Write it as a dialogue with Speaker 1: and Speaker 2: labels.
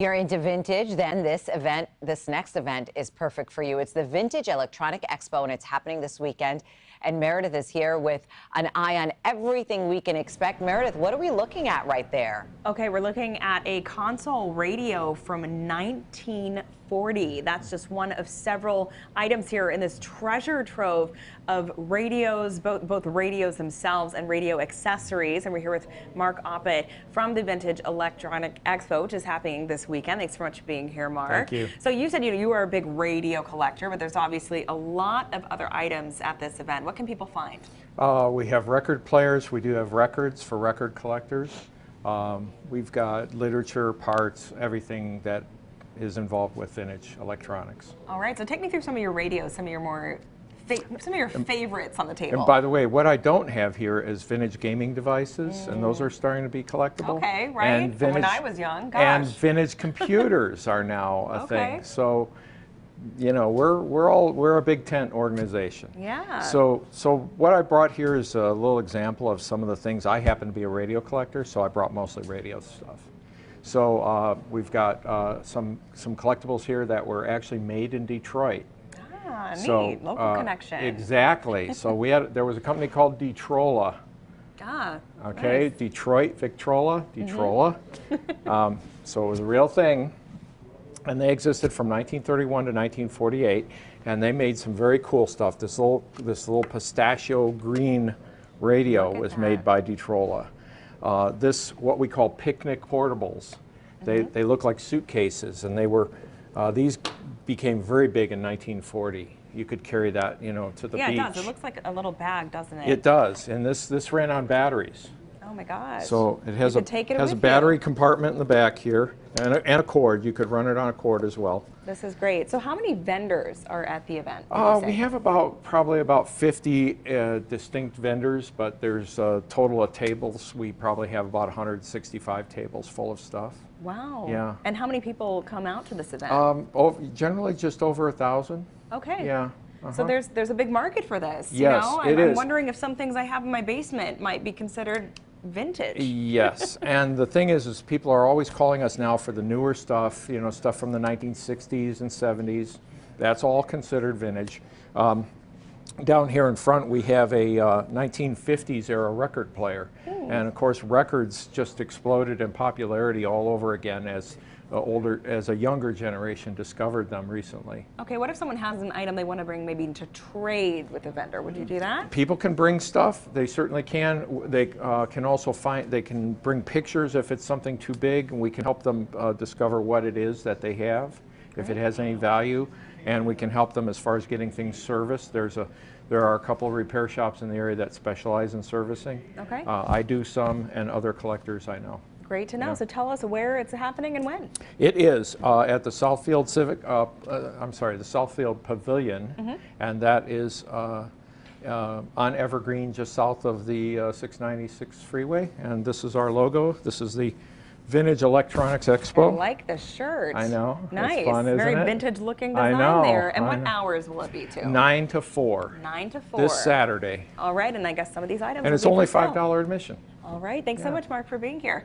Speaker 1: You're into vintage, then this next event is perfect for you. It's the Vintage Electronic Expo, and it's happening this weekend. And Meredith is here with an eye on everything we can expect. Meredith, what are we looking at right there?
Speaker 2: Okay, we're looking at a console radio from 1940. That's just one of several items here in this treasure trove of radios, both radios themselves and radio accessories. And we're here with Mark Oppett from the Vintage Electronic Expo, which is happening this weekend. Thanks so much for being here, Mark.
Speaker 3: Thank you.
Speaker 2: So you said you are a big radio collector, but there's obviously a lot of other items at this event. What can people find?
Speaker 3: We have record players. We do have records for record collectors. We've got literature, parts, everything that is involved with vintage electronics.
Speaker 2: All right, so take me through some of your radios, some of your favorites on the table.
Speaker 3: And by the way, what I don't have here is vintage gaming devices, and those are starting to be collectable.
Speaker 2: Okay, right.
Speaker 3: And vintage,
Speaker 2: from when I was young, gosh.
Speaker 3: And vintage computers are now a thing. So, you know, we're a big tent organization.
Speaker 2: Yeah.
Speaker 3: So what I brought here is a little example of some of the things. I happen to be a radio collector, so I brought mostly radio stuff. So we've got some collectibles here that were actually made in Detroit.
Speaker 2: Ah,
Speaker 3: so,
Speaker 2: neat. Local connection.
Speaker 3: Exactly. So there was a company called Detrola.
Speaker 2: Ah.
Speaker 3: Okay,
Speaker 2: Nice.
Speaker 3: Detroit, Victrola, Detrola. So it was a real thing. And they existed from 1931 to 1948, and they made some very cool stuff. This little pistachio green radio was made by Detrola. This, what we call picnic portables. They look like suitcases, and these became very big in 1940. You could carry that, you know, to the beach.
Speaker 2: Yeah, it does. It looks like a little bag, doesn't it?
Speaker 3: It does, and this ran on batteries.
Speaker 2: Oh my gosh.
Speaker 3: So it has a
Speaker 2: a
Speaker 3: battery compartment in the back here, and a cord. You could run it on a cord as well.
Speaker 2: This is great. So how many vendors are at the event?
Speaker 3: We have probably about 50 distinct vendors, but there's a total of tables. We probably have about 165 tables full of stuff.
Speaker 2: Wow.
Speaker 3: Yeah.
Speaker 2: And how many people come out to this event?
Speaker 3: Generally just over 1,000.
Speaker 2: Okay.
Speaker 3: Yeah.
Speaker 2: So there's a big market for this.
Speaker 3: Yes,
Speaker 2: you know? I'm wondering if some things I have in my basement might be considered vintage.
Speaker 3: Yes, and the thing is people are always calling us now for the newer stuff, you know, stuff from the 1960s and 70s. That's all considered vintage. Down here in front we have a 1950s era record player. And of course records just exploded in popularity all over again as a younger generation discovered them recently.
Speaker 2: Okay, what if someone has an item they want to bring maybe to trade with a vendor? Would you do that?
Speaker 3: People can bring stuff. They certainly can. They can also they can bring pictures if it's something too big, and we can help them discover what it is that they have, if it has any value, and we can help them as far as getting things serviced. There are a couple of repair shops in the area that specialize in servicing.
Speaker 2: Okay.
Speaker 3: I do some, and other collectors I know.
Speaker 2: Great to know.
Speaker 3: Yeah.
Speaker 2: So tell us where it's happening and when.
Speaker 3: It is at the Southfield the Southfield Pavilion, and that is on Evergreen, just south of the 696 freeway. And this is our logo. This is the Vintage Electronics Expo.
Speaker 2: I like the shirt.
Speaker 3: I know.
Speaker 2: Nice.
Speaker 3: It's fun, isn't
Speaker 2: Very
Speaker 3: it?
Speaker 2: vintage looking design there. And what hours will it be to?
Speaker 3: 9 to 4.
Speaker 2: 9 to 4.
Speaker 3: This Saturday.
Speaker 2: All right, and I guess some of these items
Speaker 3: And it's only $5 admission.
Speaker 2: All right, thanks so much, Mark, for being here.